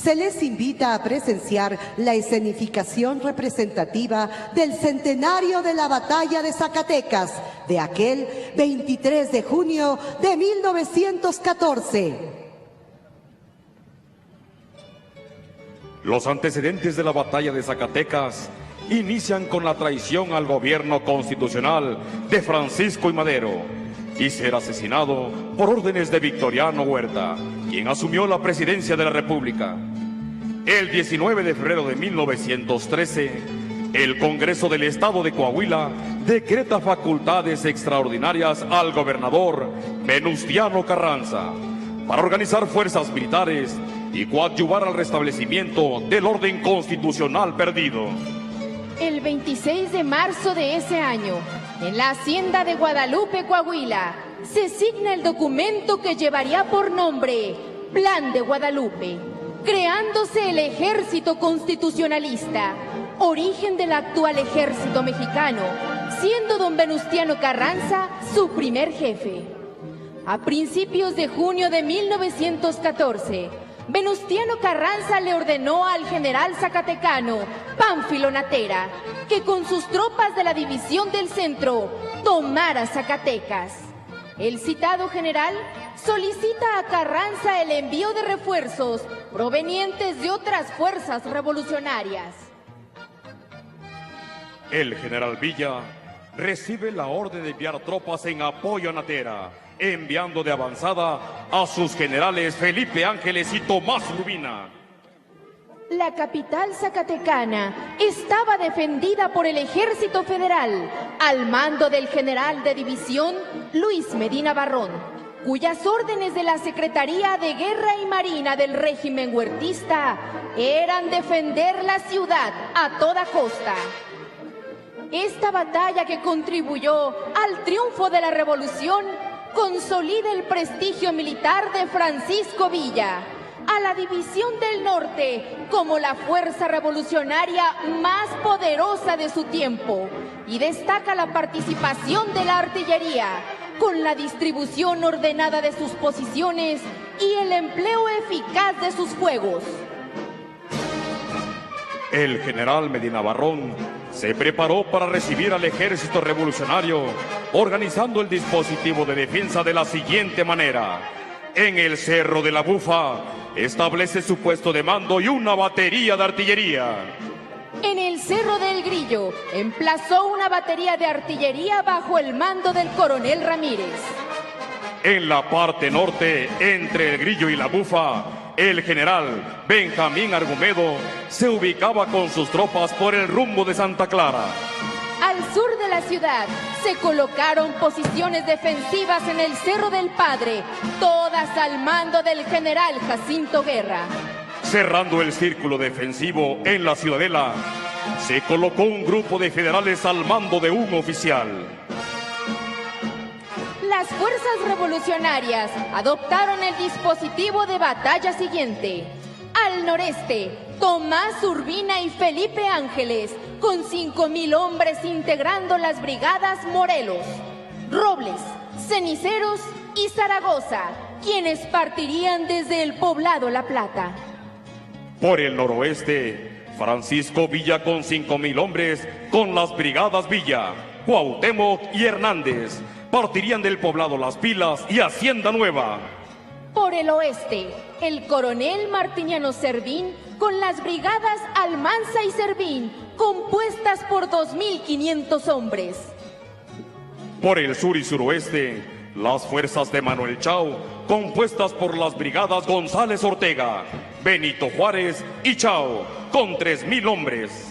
se les invita a presenciar la escenificación representativa del centenario de la Batalla de Zacatecas, de aquel 23 de junio de 1914. Los antecedentes de la Batalla de Zacatecas inician con la traición al gobierno constitucional de Francisco I. Madero y ser asesinado por órdenes de Victoriano Huerta, quien asumió la presidencia de la República. El 19 de febrero de 1913, el Congreso del Estado de Coahuila decreta facultades extraordinarias al gobernador Venustiano Carranza para organizar fuerzas militares y coadyuvar al restablecimiento del orden constitucional perdido. El 26 de marzo de ese año, en la hacienda de Guadalupe, Coahuila, se signa el documento que llevaría por nombre Plan de Guadalupe, creándose el Ejército Constitucionalista, origen del actual Ejército Mexicano, siendo don Venustiano Carranza su primer jefe. A principios de junio de 1914, Venustiano Carranza le ordenó al general zacatecano Pánfilo Natera que con sus tropas de la División del Centro tomara Zacatecas. El citado general solicita a Carranza el envío de refuerzos provenientes de otras fuerzas revolucionarias. El general Villa recibe la orden de enviar tropas en apoyo a Natera, enviando de avanzada a sus generales Felipe Ángeles y Tomás Urbina. La capital zacatecana estaba defendida por el Ejército Federal, al mando del general de división Luis Medina Barrón, cuyas órdenes de la Secretaría de Guerra y Marina del régimen huertista eran defender la ciudad a toda costa. Esta batalla, que contribuyó al triunfo de la revolución, consolida el prestigio militar de Francisco Villa, a la División del Norte como la fuerza revolucionaria más poderosa de su tiempo, y destaca la participación de la artillería, con la distribución ordenada de sus posiciones y el empleo eficaz de sus fuegos. El general Medina Barrón se preparó para recibir al ejército revolucionario, organizando el dispositivo de defensa de la siguiente manera. En el Cerro de la Bufa establece su puesto de mando y una batería de artillería. En el Cerro del Grillo emplazó una batería de artillería bajo el mando del coronel Ramírez. En la parte norte, entre el Grillo y la Bufa, el general Benjamín Argumedo se ubicaba con sus tropas por el rumbo de Santa Clara. Al sur de la ciudad se colocaron posiciones defensivas en el Cerro del Padre, todas al mando del general Jacinto Guerra. Cerrando el círculo defensivo en la ciudadela, se colocó un grupo de federales al mando de un oficial. Las fuerzas revolucionarias adoptaron el dispositivo de batalla siguiente. Al noreste, Tomás Urbina y Felipe Ángeles, con 5,000 hombres integrando las brigadas Morelos, Robles, Ceniceros y Zaragoza, quienes partirían desde el poblado La Plata. Por el noroeste, Francisco Villa con 5,000 hombres con las brigadas Villa, Cuauhtémoc y Hernández partirían del poblado Las Pilas y Hacienda Nueva. Por el oeste, el coronel Martiniano Servín con las brigadas Almanza y Servín, compuestas por 2,500 hombres. Por el sur y suroeste, las fuerzas de Manuel Chao, compuestas por las brigadas González Ortega, Benito Juárez y Chao, con 3,000 hombres.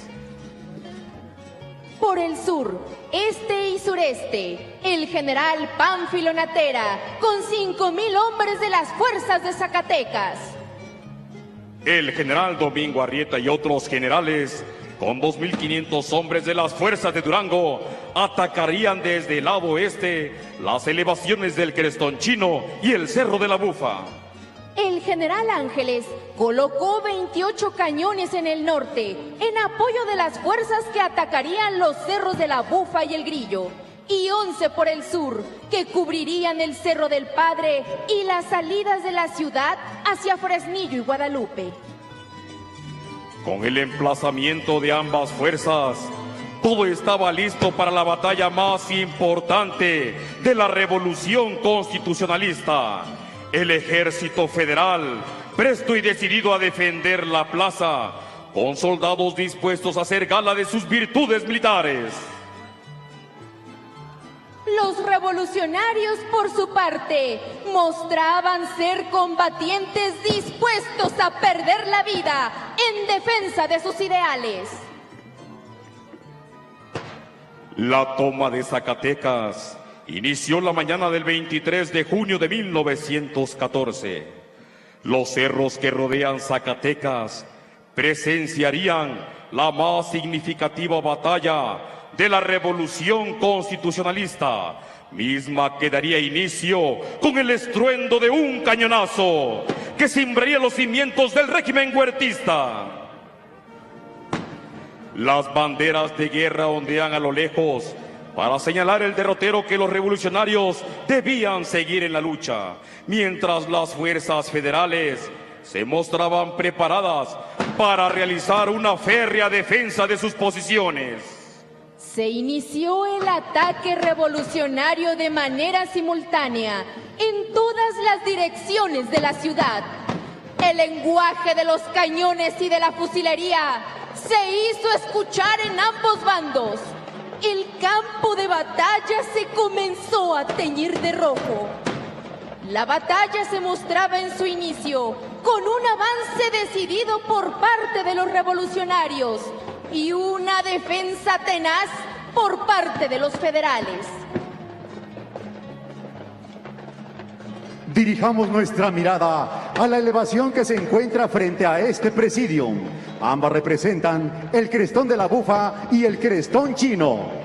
Por el sur, este y sureste, el general Pánfilo Natera, con 5,000 hombres de las fuerzas de Zacatecas. El general Domingo Arrieta y otros generales, con 2,500 hombres de las fuerzas de Durango, atacarían desde el lado oeste las elevaciones del Crestón Chino y el Cerro de la Bufa. El general Ángeles colocó 28 cañones en el norte, en apoyo de las fuerzas que atacarían los cerros de la Bufa y el Grillo, y 11 por el sur, que cubrirían el Cerro del Padre y las salidas de la ciudad hacia Fresnillo y Guadalupe. Con el emplazamiento de ambas fuerzas, todo estaba listo para la batalla más importante de la Revolución Constitucionalista. El Ejército Federal, presto y decidido a defender la plaza, con soldados dispuestos a hacer gala de sus virtudes militares. Los revolucionarios, por su parte, mostraban ser combatientes dispuestos a perder la vida en defensa de sus ideales. La toma de Zacatecas inició la mañana del 23 de junio de 1914. Los cerros que rodean Zacatecas presenciarían la más significativa batalla de la Revolución Constitucionalista, misma que daría inicio con el estruendo de un cañonazo que sembraría los cimientos del régimen huertista. Las banderas de guerra ondean a lo lejos para señalar el derrotero que los revolucionarios debían seguir en la lucha, mientras las fuerzas federales se mostraban preparadas para realizar una férrea defensa de sus posiciones. Se inició el ataque revolucionario de manera simultánea en todas las direcciones de la ciudad. El lenguaje de los cañones y de la fusilería se hizo escuchar en ambos bandos. El campo de batalla se comenzó a teñir de rojo. La batalla se mostraba en su inicio con un avance decidido por parte de los revolucionarios y una defensa tenaz por parte de los federales. Dirijamos nuestra mirada a la elevación que se encuentra frente a este presidium. Ambas representan el crestón de la Bufa y el crestón chino.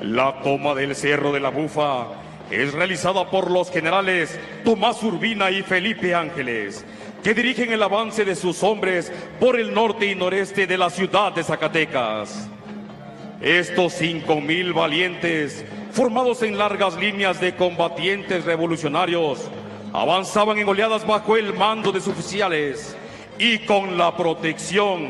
La toma del Cerro de la Bufa es realizada por los generales Tomás Urbina y Felipe Ángeles, que dirigen el avance de sus hombres por el norte y noreste de la ciudad de Zacatecas. Estos 5,000 valientes, formados en largas líneas de combatientes revolucionarios, avanzaban en oleadas bajo el mando de sus oficiales y con la protección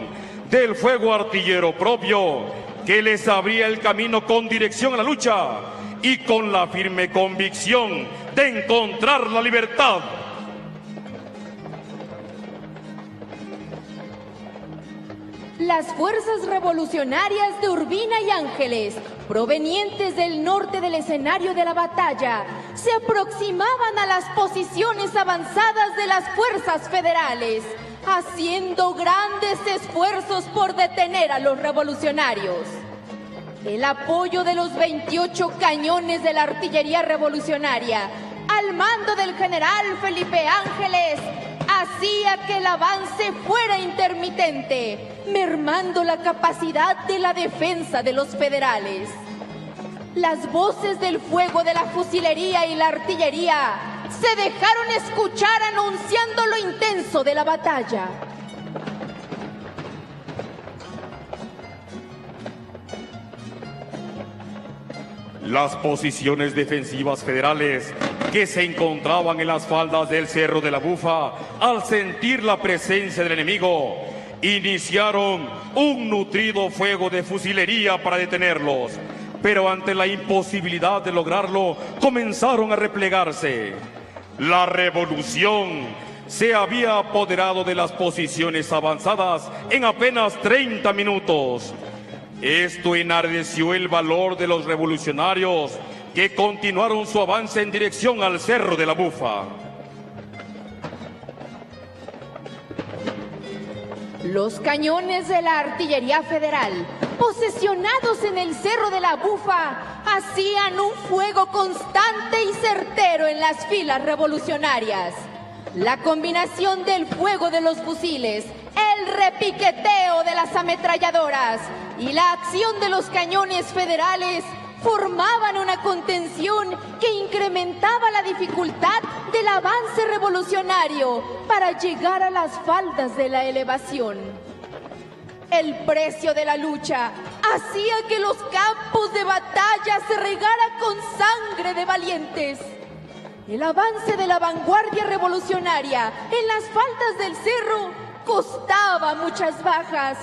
del fuego artillero propio que les abría el camino con dirección a la lucha y con la firme convicción de encontrar la libertad. Las fuerzas revolucionarias de Urbina y Ángeles, provenientes del norte del escenario de la batalla, se aproximaban a las posiciones avanzadas de las fuerzas federales, haciendo grandes esfuerzos por detener a los revolucionarios. El apoyo de los 28 cañones de la artillería revolucionaria, al mando del general Felipe Ángeles, hacía que el avance fuera intermitente, mermando la capacidad de la defensa de los federales. Las voces del fuego de la fusilería y la artillería se dejaron escuchar anunciando lo intenso de la batalla. Las posiciones defensivas federales que se encontraban en las faldas del Cerro de la Bufa, al sentir la presencia del enemigo, iniciaron un nutrido fuego de fusilería para detenerlos, pero ante la imposibilidad de lograrlo, comenzaron a replegarse. La revolución se había apoderado de las posiciones avanzadas en apenas 30 minutos. Esto enardeció el valor de los revolucionarios, que continuaron su avance en dirección al Cerro de la Bufa. Los cañones de la artillería federal, posesionados en el Cerro de la Bufa, hacían un fuego constante y certero en las filas revolucionarias. La combinación del fuego de los fusiles, el repiqueteo de las ametralladoras y la acción de los cañones federales formaban una contención que incrementaba la dificultad del avance revolucionario para llegar a las faldas de la elevación. El precio de la lucha hacía que los campos de batalla se regara con sangre de valientes. El avance de la vanguardia revolucionaria en las faldas del cerro costaba muchas bajas,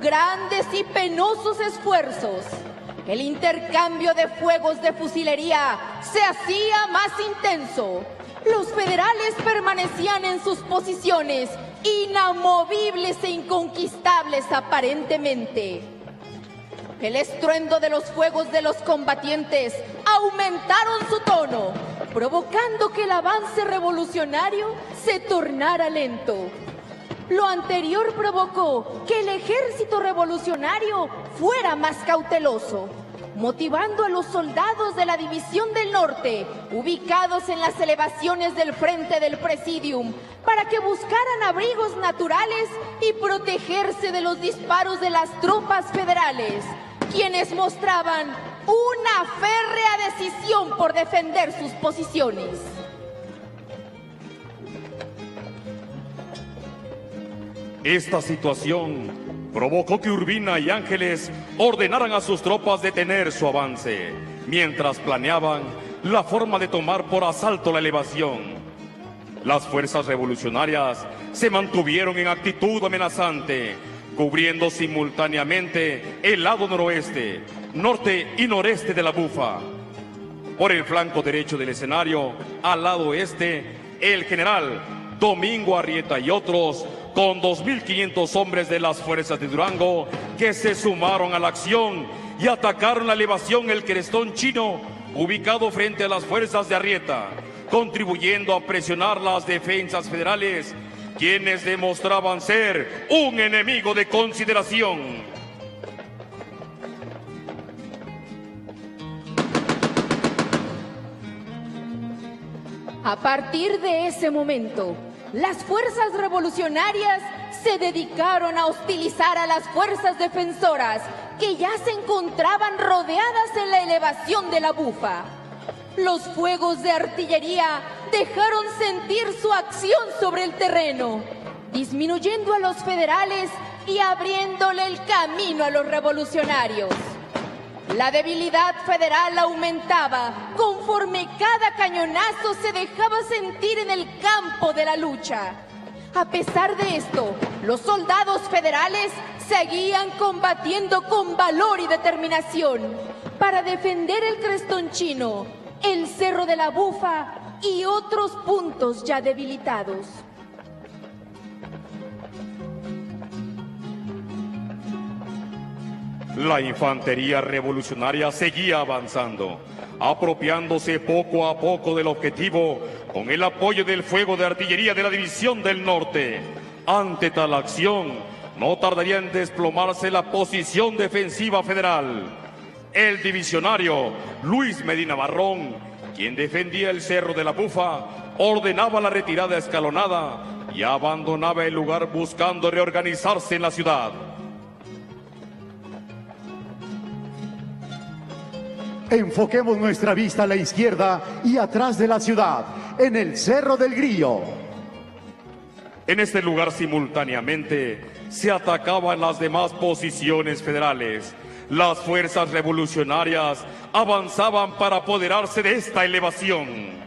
grandes y penosos esfuerzos. El intercambio de fuegos de fusilería se hacía más intenso. Los federales permanecían en sus posiciones, inamovibles e inconquistables aparentemente. El estruendo de los fuegos de los combatientes aumentaron su tono, provocando que el avance revolucionario se tornara lento. Lo anterior provocó que el ejército revolucionario fuera más cauteloso, motivando a los soldados de la División del Norte, ubicados en las elevaciones del frente del Presidium, para que buscaran abrigos naturales y protegerse de los disparos de las tropas federales, quienes mostraban una férrea decisión por defender sus posiciones. Esta situación provocó que Urbina y Ángeles ordenaran a sus tropas detener su avance, mientras planeaban la forma de tomar por asalto la elevación. Las fuerzas revolucionarias se mantuvieron en actitud amenazante, cubriendo simultáneamente el lado noroeste, norte y noreste de la Bufa. Por el flanco derecho del escenario, al lado este, el general Domingo Arrieta y otros, con 2.500 hombres de las fuerzas de Durango, que se sumaron a la acción y atacaron la elevación El Crestón Chino, ubicado frente a las fuerzas de Arrieta, contribuyendo a presionar las defensas federales, quienes demostraban ser un enemigo de consideración. A partir de ese momento, las fuerzas revolucionarias se dedicaron a hostilizar a las fuerzas defensoras que ya se encontraban rodeadas en la elevación de la Bufa. Los fuegos de artillería dejaron sentir su acción sobre el terreno, disminuyendo a los federales y abriéndole el camino a los revolucionarios. La debilidad federal aumentaba conforme cada cañonazo se dejaba sentir en el campo de la lucha. A pesar de esto, los soldados federales seguían combatiendo con valor y determinación para defender el Crestón Chino, el Cerro de la Bufa y otros puntos ya debilitados. La infantería revolucionaria seguía avanzando, apropiándose poco a poco del objetivo con el apoyo del fuego de artillería de la División del Norte. Ante tal acción, no tardaría en desplomarse la posición defensiva federal. El divisionario Luis Medina Barrón, quien defendía el Cerro de la Bufa, ordenaba la retirada escalonada y abandonaba el lugar buscando reorganizarse en la ciudad. Enfoquemos nuestra vista a la izquierda y atrás de la ciudad, en el Cerro del Grillo. En este lugar simultáneamente se atacaban las demás posiciones federales. Las fuerzas revolucionarias avanzaban para apoderarse de esta elevación.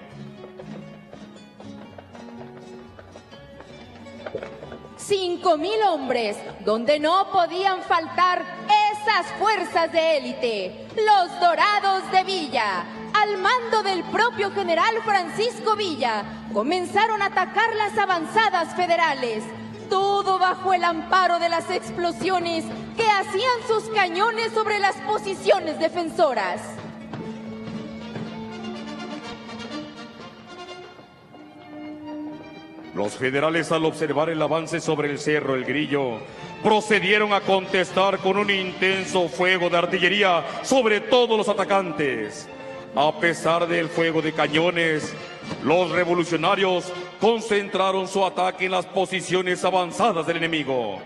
5.000 hombres, donde no podían faltar esas fuerzas de élite, los Dorados de Villa, al mando del propio general Francisco Villa, comenzaron a atacar las avanzadas federales, todo bajo el amparo de las explosiones que hacían sus cañones sobre las posiciones defensoras. Los federales, al observar el avance sobre el Cerro El Grillo, procedieron a contestar con un intenso fuego de artillería sobre todos los atacantes. A pesar del fuego de cañones, los revolucionarios concentraron su ataque en las posiciones avanzadas del enemigo.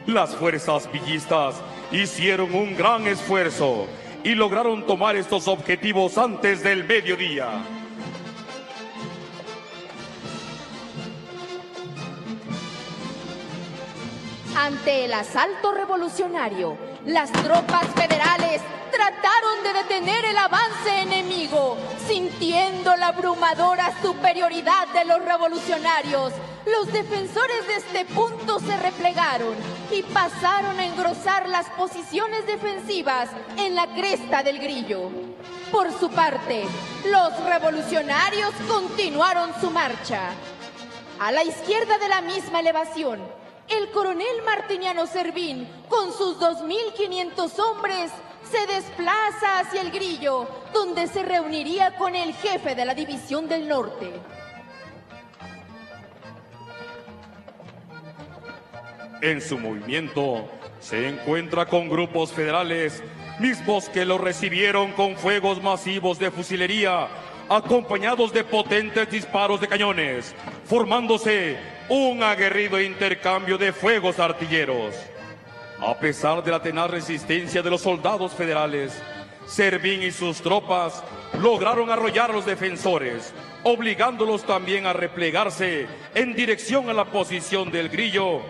Las fuerzas villistas hicieron un gran esfuerzo y lograron tomar estos objetivos antes del mediodía. Ante el asalto revolucionario, las tropas federales trataron de detener el avance enemigo. Sintiendo la abrumadora superioridad de los revolucionarios, los defensores de este punto se replegaron y pasaron a engrosar las posiciones defensivas en la cresta del Grillo. Por su parte, los revolucionarios continuaron su marcha. A la izquierda de la misma elevación, el coronel Martiniano Servín, con sus 2.500 hombres, se desplaza hacia el Grillo, donde se reuniría con el jefe de la División del Norte. En su movimiento se encuentra con grupos federales, mismos que lo recibieron con fuegos masivos de fusilería, acompañados de potentes disparos de cañones, formándose un aguerrido intercambio de fuegos artilleros. A pesar de la tenaz resistencia de los soldados federales, Servín y sus tropas lograron arrollar a los defensores, obligándolos también a replegarse en dirección a la posición del Grillo,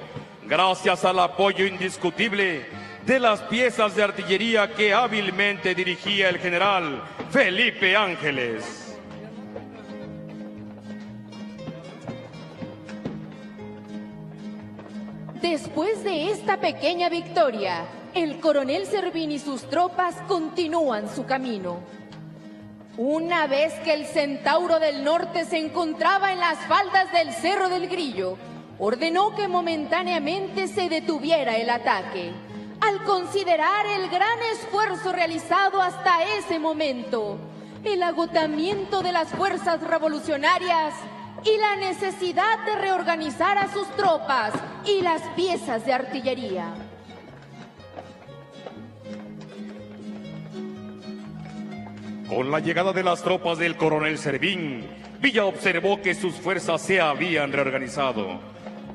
gracias al apoyo indiscutible de las piezas de artillería que hábilmente dirigía el general Felipe Ángeles. Después de esta pequeña victoria, el coronel Servín y sus tropas continúan su camino. Una vez que el Centauro del Norte se encontraba en las faldas del Cerro del Grillo, ordenó que momentáneamente se detuviera el ataque, al considerar el gran esfuerzo realizado hasta ese momento, el agotamiento de las fuerzas revolucionarias y la necesidad de reorganizar a sus tropas y las piezas de artillería. Con la llegada de las tropas del coronel Servín, Villa observó que sus fuerzas se habían reorganizado.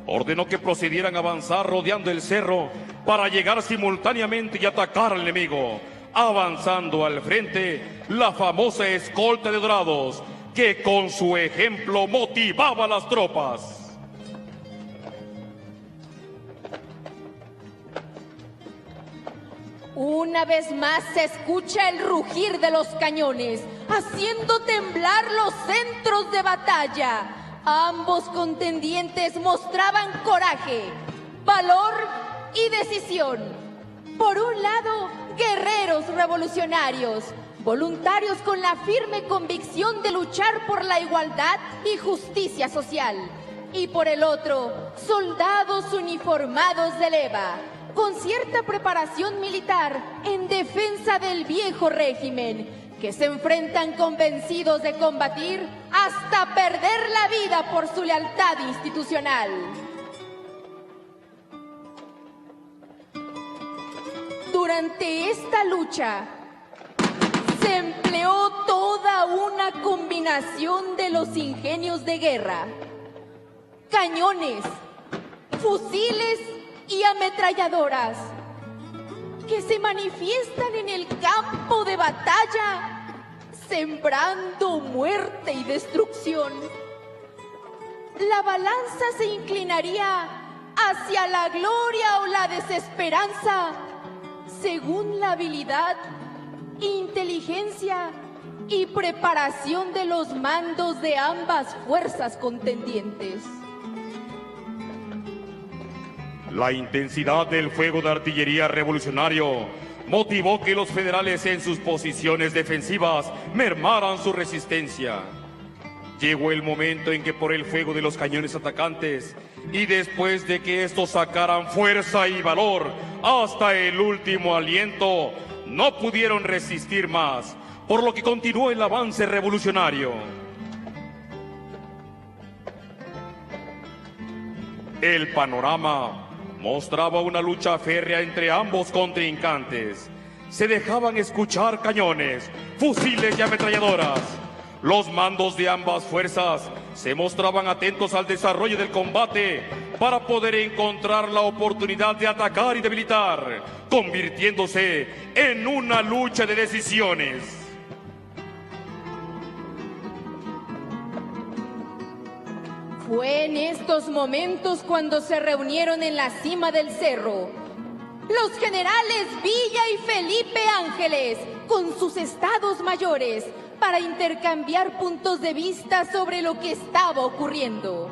Ordenó que procedieran a avanzar rodeando el cerro para llegar simultáneamente y atacar al enemigo, avanzando al frente la famosa escolta de Dorados, que con su ejemplo motivaba a las tropas. Una vez más se escucha el rugir de los cañones, haciendo temblar los centros de batalla. Ambos contendientes mostraban coraje, valor y decisión. Por un lado, guerreros revolucionarios, voluntarios con la firme convicción de luchar por la igualdad y justicia social. Y por el otro, soldados uniformados de leva, con cierta preparación militar en defensa del viejo régimen, que se enfrentan convencidos de combatir hasta perder la vida por su lealtad institucional. Durante esta lucha, se empleó toda una combinación de los ingenios de guerra: cañones, fusiles y ametralladoras, que se manifiestan en el campo de batalla, sembrando muerte y destrucción. La balanza se inclinaría hacia la gloria o la desesperanza, según la habilidad, inteligencia y preparación de los mandos de ambas fuerzas contendientes. La intensidad del fuego de artillería revolucionario motivó que los federales en sus posiciones defensivas mermaran su resistencia. Llegó el momento en que por el fuego de los cañones atacantes y después de que estos sacaran fuerza y valor hasta el último aliento, no pudieron resistir más, por lo que continuó el avance revolucionario. El panorama mostraba una lucha férrea entre ambos contrincantes. Se dejaban escuchar cañones, fusiles y ametralladoras. Los mandos de ambas fuerzas se mostraban atentos al desarrollo del combate para poder encontrar la oportunidad de atacar y debilitar, convirtiéndose en una lucha de decisiones. Fue en estos momentos cuando se reunieron en la cima del cerro los generales Villa y Felipe Ángeles con sus estados mayores para intercambiar puntos de vista sobre lo que estaba ocurriendo.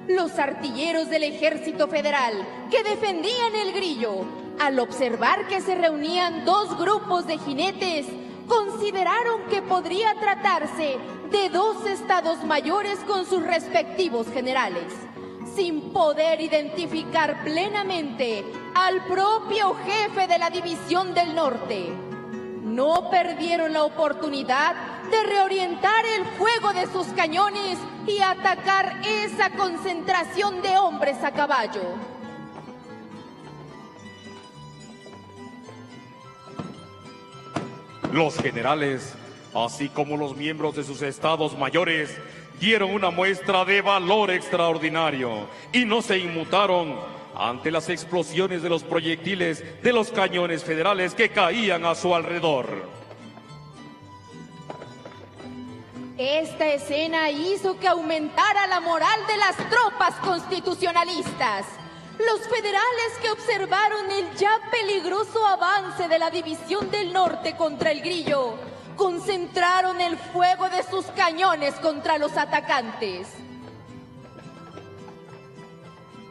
Los artilleros del Ejército Federal que defendían el Grillo, al observar que se reunían dos grupos de jinetes, consideraron que podría tratarse de dos estados mayores con sus respectivos generales, sin poder identificar plenamente al propio jefe de la División del Norte. No perdieron la oportunidad de reorientar el fuego de sus cañones y atacar esa concentración de hombres a caballo. Los generales, así como los miembros de sus estados mayores, dieron una muestra de valor extraordinario y no se inmutaron ante las explosiones de los proyectiles de los cañones federales que caían a su alrededor. Esta escena hizo que aumentara la moral de las tropas constitucionalistas. Los federales que observaron el ya peligroso avance de la División del Norte contra el Grillo, concentraron el fuego de sus cañones contra los atacantes.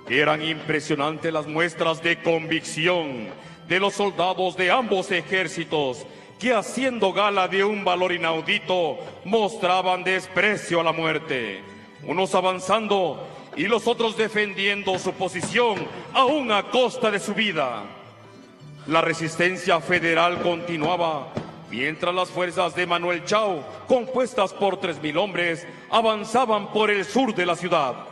Eran impresionantes las muestras de convicción de los soldados de ambos ejércitos, que haciendo gala de un valor inaudito, mostraban desprecio a la muerte, unos avanzando y los otros defendiendo su posición aún a costa de su vida. La resistencia federal continuaba, mientras las fuerzas de Manuel Chao, compuestas por 3,000 hombres, avanzaban por el sur de la ciudad.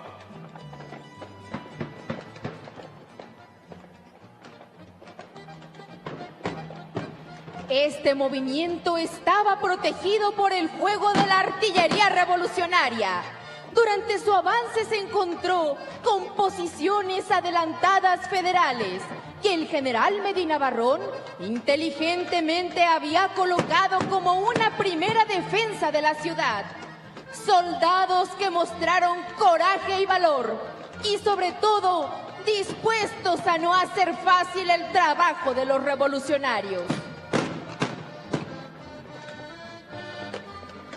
Este movimiento estaba protegido por el fuego de la artillería revolucionaria. Durante su avance se encontró con posiciones adelantadas federales que el general Medina Barrón inteligentemente había colocado como una primera defensa de la ciudad. Soldados que mostraron coraje y valor y sobre todo dispuestos a no hacer fácil el trabajo de los revolucionarios.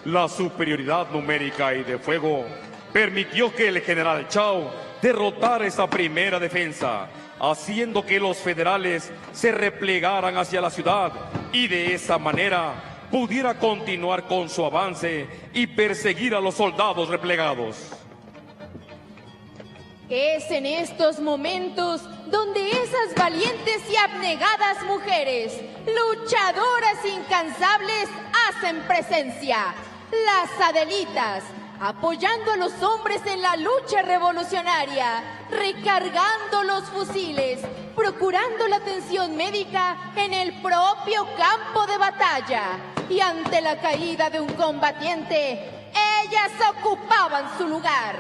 La superioridad numérica y de fuego permitió que el general Chao derrotara esa primera defensa, haciendo que los federales se replegaran hacia la ciudad y de esa manera pudiera continuar con su avance y perseguir a los soldados replegados. Es en estos momentos donde esas valientes y abnegadas mujeres, luchadoras incansables, hacen presencia. Las Adelitas, apoyando a los hombres en la lucha revolucionaria, recargando los fusiles, procurando la atención médica en el propio campo de batalla. Y ante la caída de un combatiente, ellas ocupaban su lugar.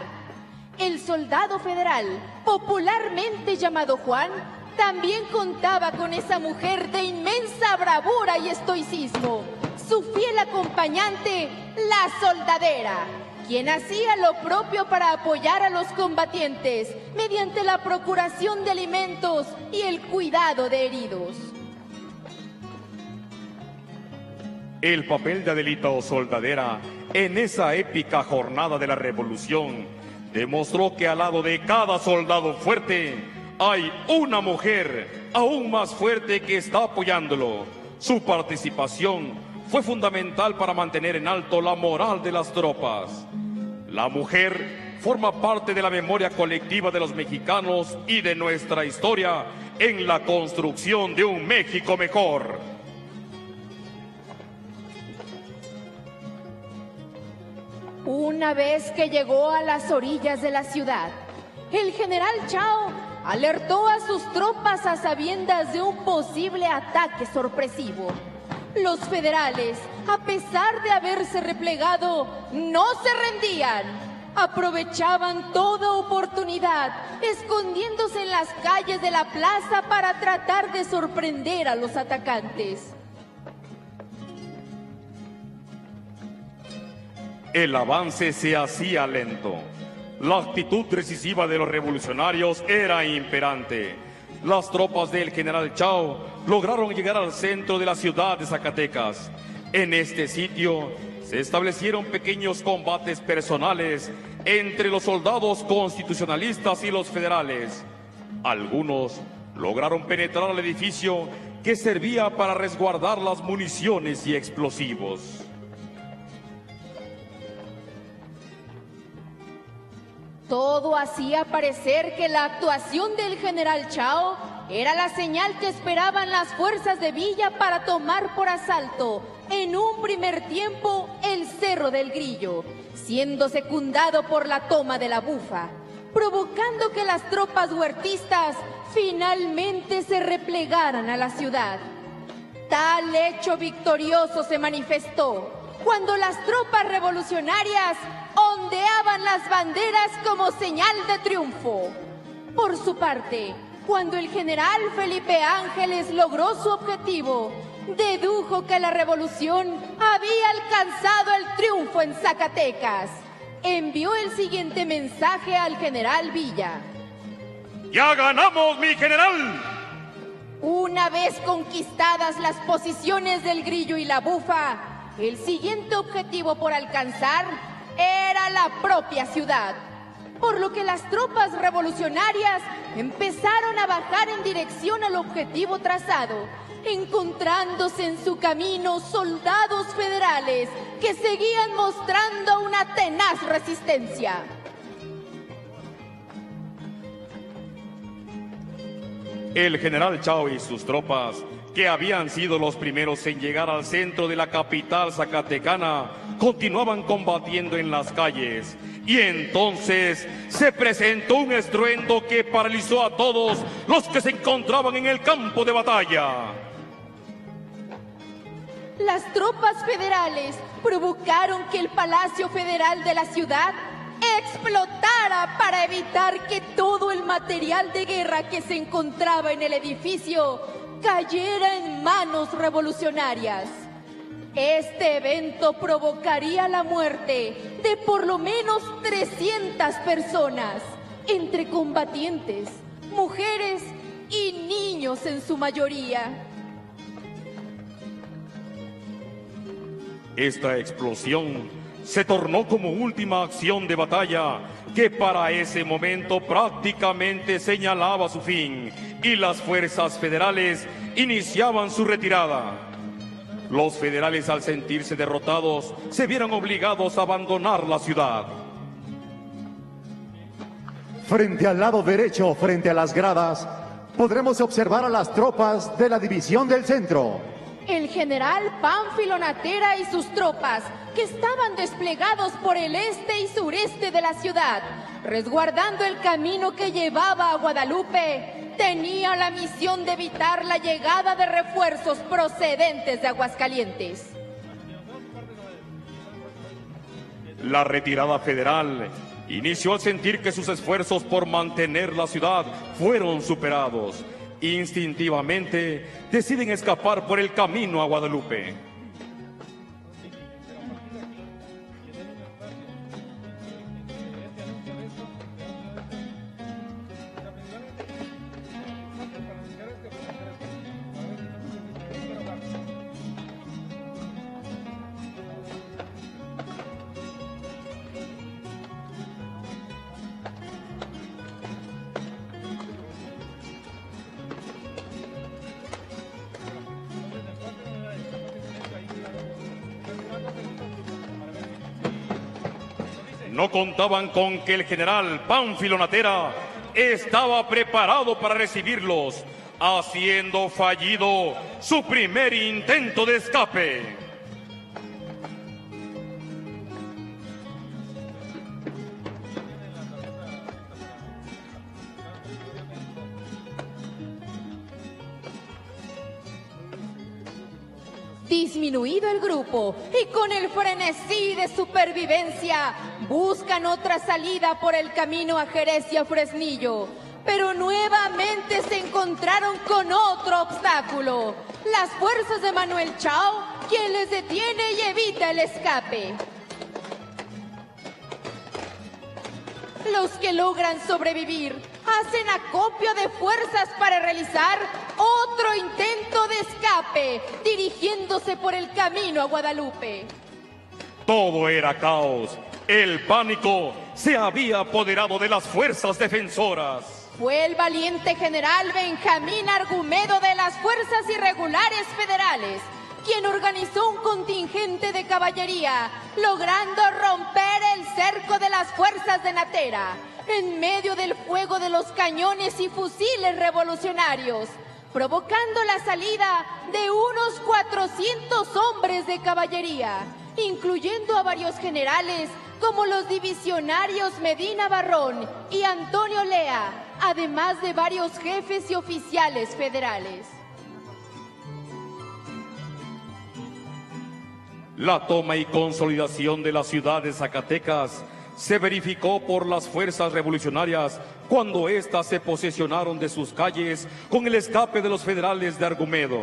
El soldado federal, popularmente llamado Juan, también contaba con esa mujer de inmensa bravura y estoicismo, su fiel acompañante, la soldadera, quien hacía lo propio para apoyar a los combatientes mediante la procuración de alimentos y el cuidado de heridos. El papel de Adelita o soldadera en esa épica jornada de la revolución demostró que al lado de cada soldado fuerte hay una mujer aún más fuerte que está apoyándolo. Su participación fue fundamental para mantener en alto la moral de las tropas. La mujer forma parte de la memoria colectiva de los mexicanos y de nuestra historia en la construcción de un México mejor. Una vez que llegó a las orillas de la ciudad, el general Chao alertó a sus tropas a sabiendas de un posible ataque sorpresivo. Los federales, a pesar de haberse replegado, no se rendían. Aprovechaban toda oportunidad, escondiéndose en las calles de la plaza para tratar de sorprender a los atacantes. El avance se hacía lento. La actitud decisiva de los revolucionarios era imperante. Las tropas del general Chao lograron llegar al centro de la ciudad de Zacatecas. En este sitio se establecieron pequeños combates personales entre los soldados constitucionalistas y los federales. Algunos lograron penetrar al edificio que servía para resguardar las municiones y explosivos. Todo hacía parecer que la actuación del general Chao era la señal que esperaban las fuerzas de Villa para tomar por asalto, en un primer tiempo, el Cerro del Grillo, siendo secundado por la toma de la Bufa, provocando que las tropas huertistas finalmente se replegaran a la ciudad. Tal hecho victorioso se manifestó cuando las tropas revolucionarias ondeaban las banderas como señal de triunfo. Por su parte, cuando el general Felipe Ángeles logró su objetivo, dedujo que la revolución había alcanzado el triunfo en Zacatecas. Envió el siguiente mensaje al general Villa. ¡Ya ganamos, mi general! Una vez conquistadas las posiciones del Grillo y la Bufa, el siguiente objetivo por alcanzar era la propia ciudad, por lo que las tropas revolucionarias empezaron a bajar en dirección al objetivo trazado, encontrándose en su camino soldados federales que seguían mostrando una tenaz resistencia. El general Chao y sus tropas, que habían sido los primeros en llegar al centro de la capital zacatecana, continuaban combatiendo en las calles. Y entonces se presentó un estruendo que paralizó a todos los que se encontraban en el campo de batalla. Las tropas federales provocaron que el Palacio Federal de la ciudad explotara para evitar que todo el material de guerra que se encontraba en el edificio cayera en manos revolucionarias. Este evento provocaría la muerte de por lo menos 300 personas, entre combatientes, mujeres y niños en su mayoría. Esta explosión se tornó como última acción de batalla que para ese momento prácticamente señalaba su fin y las fuerzas federales iniciaban su retirada. Los federales, al sentirse derrotados, se vieron obligados a abandonar la ciudad. Frente al lado derecho, frente a las gradas, podremos observar a las tropas de la División del Centro. El general Pánfilo Natera y sus tropas, que estaban desplegados por el este y sureste de la ciudad, resguardando el camino que llevaba a Guadalupe, tenía la misión de evitar la llegada de refuerzos procedentes de Aguascalientes. La retirada federal inició al sentir que sus esfuerzos por mantener la ciudad fueron superados. Instintivamente deciden escapar por el camino a Guadalupe. No contaban con que el general Pánfilo Natera estaba preparado para recibirlos, haciendo fallido su primer intento de escape. Disminuido el grupo y con el frenesí de supervivencia, buscan otra salida por el camino a Jerez y a Fresnillo, pero nuevamente se encontraron con otro obstáculo: las fuerzas de Manuel Chao, quien les detiene y evita el escape. Los que logran sobrevivir hacen acopio de fuerzas para realizar otro intento de escape, dirigiéndose por el camino a Guadalupe. Todo era caos. El pánico se había apoderado de las fuerzas defensoras. Fue el valiente general Benjamín Argumedo de las Fuerzas Irregulares Federales quien organizó un contingente de caballería, logrando romper el cerco de las fuerzas de Natera, en medio del fuego de los cañones y fusiles revolucionarios, provocando la salida de unos 400 hombres de caballería, incluyendo a varios generales como los divisionarios Medina Barrón y Antonio Lea, además de varios jefes y oficiales federales. La toma y consolidación de la ciudad de Zacatecas se verificó por las fuerzas revolucionarias cuando éstas se posesionaron de sus calles con el escape de los federales de Argumedo.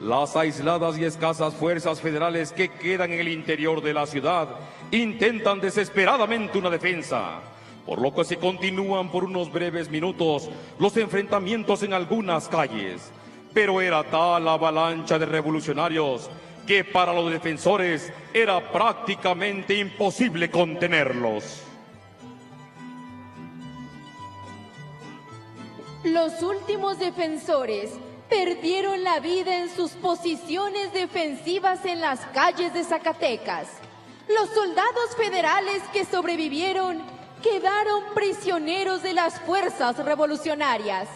Las aisladas y escasas fuerzas federales que quedan en el interior de la ciudad intentan desesperadamente una defensa, por lo que se continúan por unos breves minutos los enfrentamientos en algunas calles. Pero era tal la avalancha de revolucionarios que para los defensores era prácticamente imposible contenerlos. Los últimos defensores perdieron la vida en sus posiciones defensivas en las calles de Zacatecas. Los soldados federales que sobrevivieron quedaron prisioneros de las fuerzas revolucionarias.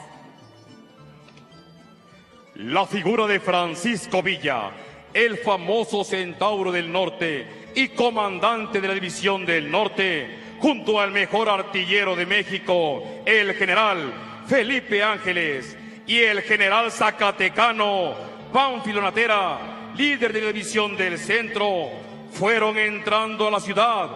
La figura de Francisco Villa, el famoso Centauro del Norte y comandante de la División del Norte, junto al mejor artillero de México, el general Felipe Ángeles, y el general zacatecano Pánfilo Natera, líder de la División del Centro, fueron entrando a la ciudad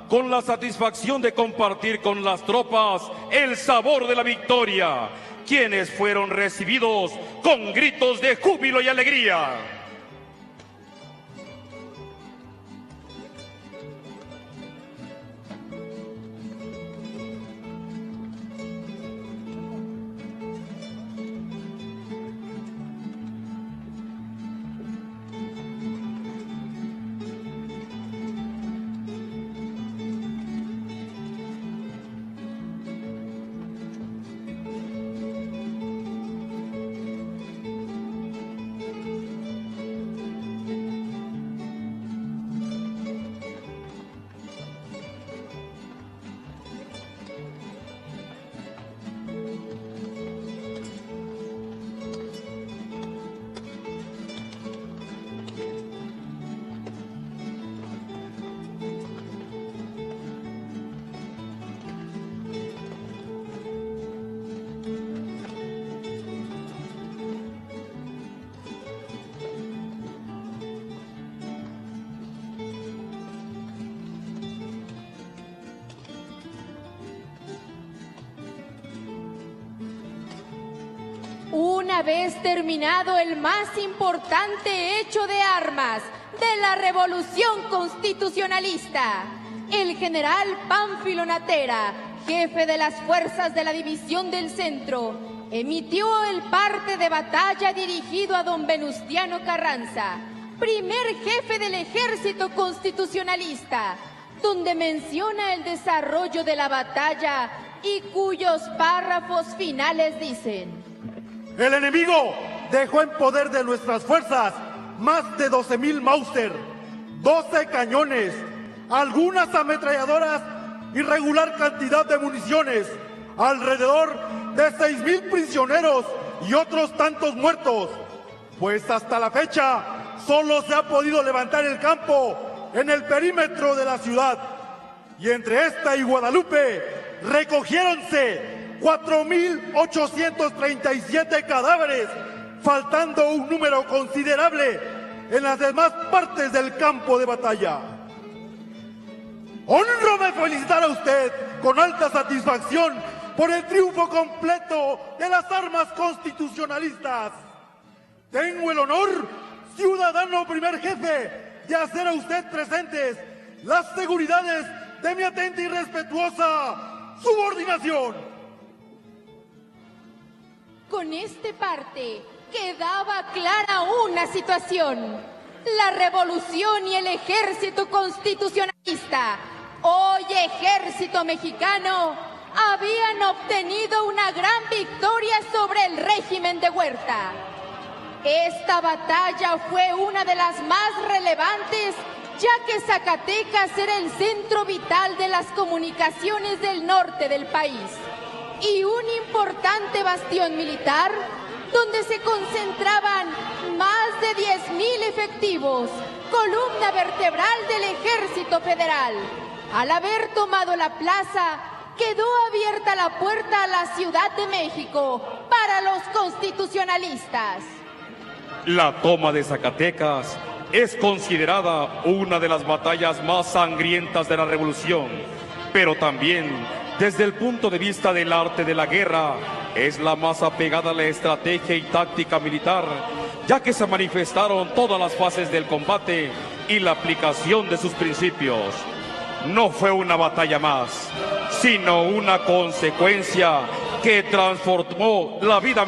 con la satisfacción de compartir con las tropas el sabor de la victoria, quienes fueron recibidos con gritos de júbilo y alegría. Una vez terminado el más importante hecho de armas de la Revolución Constitucionalista, el general Pánfilo Natera, jefe de las fuerzas de la División del Centro, emitió el parte de batalla dirigido a don Venustiano Carranza, primer jefe del Ejército Constitucionalista, donde menciona el desarrollo de la batalla y cuyos párrafos finales dicen: el enemigo dejó en poder de nuestras fuerzas más de 12,000 Mauser, 12 cañones, algunas ametralladoras y regular cantidad de municiones, alrededor de 6,000 prisioneros y otros tantos muertos, pues hasta la fecha solo se ha podido levantar el campo en el perímetro de la ciudad, y entre esta y Guadalupe recogiéronse 4,837 cadáveres, faltando un número considerable en las demás partes del campo de batalla. Honróme felicitar a usted con alta satisfacción por el triunfo completo de las armas constitucionalistas. Tengo el honor, ciudadano primer jefe, de hacer a usted presentes las seguridades de mi atenta y respetuosa subordinación. Con este parte quedaba clara una situación. la revolución y el ejército constitucionalista, hoy ejército mexicano, habían obtenido una gran victoria sobre el régimen de Huerta. Esta batalla fue una de las más relevantes, ya que Zacatecas era el centro vital de las comunicaciones del norte del país y un importante bastión militar donde se concentraban más de 10,000 efectivos, columna vertebral del Ejército Federal. Al haber tomado la plaza, quedó abierta la puerta a la Ciudad de México para los constitucionalistas. La toma de Zacatecas es considerada una de las batallas más sangrientas de la revolución, pero también, desde el punto de vista del arte de la guerra, es la más apegada a la estrategia y táctica militar, ya que se manifestaron todas las fases del combate y la aplicación de sus principios. No fue una batalla más, sino una consecuencia que transformó la vida